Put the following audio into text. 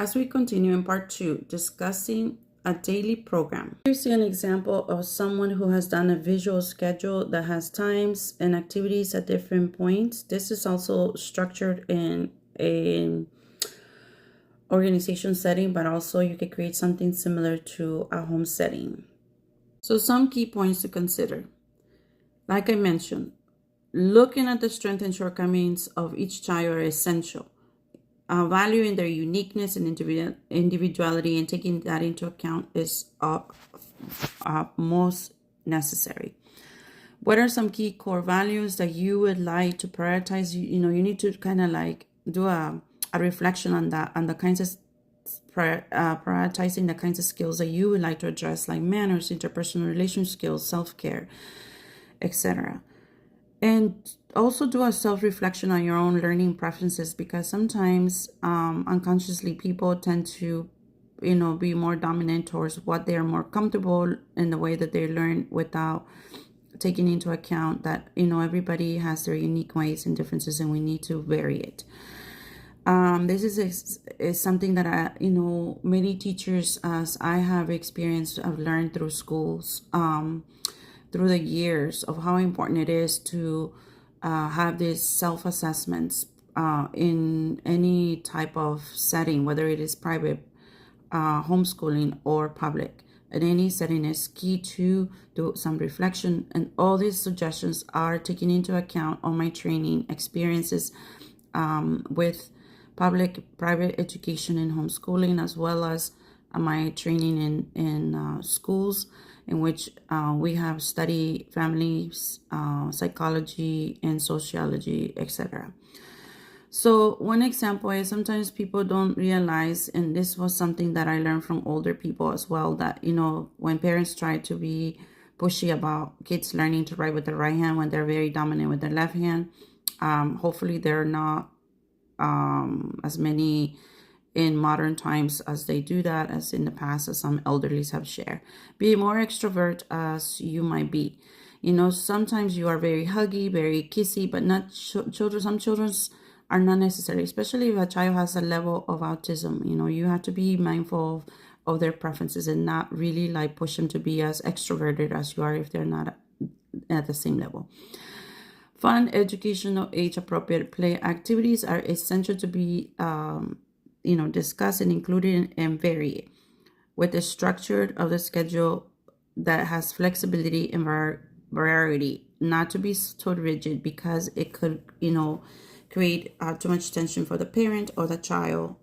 As we continue in part 2, discussing a daily program. Here's an example of someone who has done a visual schedule that has times and activities at different points. This is also structured in a organization setting, but also you could create something similar to a home setting. So some key points to consider. Like I mentioned, looking at the strengths and shortcomings of each child are essential. Valuing their uniqueness and individuality and taking that into account is most necessary. What are some key core values that you would like to prioritize? You need to kind of like do a reflection on that, on the kinds of prioritizing the kinds of skills that you would like to address, like manners, interpersonal relation skills, self-care, etc. And also do a self-reflection on your own learning preferences, because sometimes unconsciously people tend to be more dominant towards what they're more comfortable in the way that they learn, without taking into account that everybody has their unique ways and differences, and we need to vary it. This is something that many teachers, as I have experienced, have learned through schools, through the years, of how important it is to have these self-assessments in any type of setting, whether it is private, homeschooling, or public. In any setting, is key to do some reflection, and all these suggestions are taken into account on my training experiences with private education and homeschooling, as well as my training in schools, in which we have studied families, psychology, and sociology, etc. So one example is, sometimes people don't realize, and this was something that I learned from older people as well, that when parents try to be pushy about kids learning to write with the right hand when they're very dominant with the left hand, hopefully they're not as many in modern times as they do that, as in the past, as some elderlies have shared. Be more extrovert as you might be. Sometimes you are very huggy, very kissy, but not children. Some children are not necessary, especially if a child has a level of autism. You have to be mindful of their preferences, and not really like push them to be as extroverted as you are if they're not at the same level. Fun, educational, age-appropriate play activities are essential to be discussed and included and varied, with the structure of the schedule that has flexibility and variety, not to be so rigid, because it could create too much tension for the parent or the child.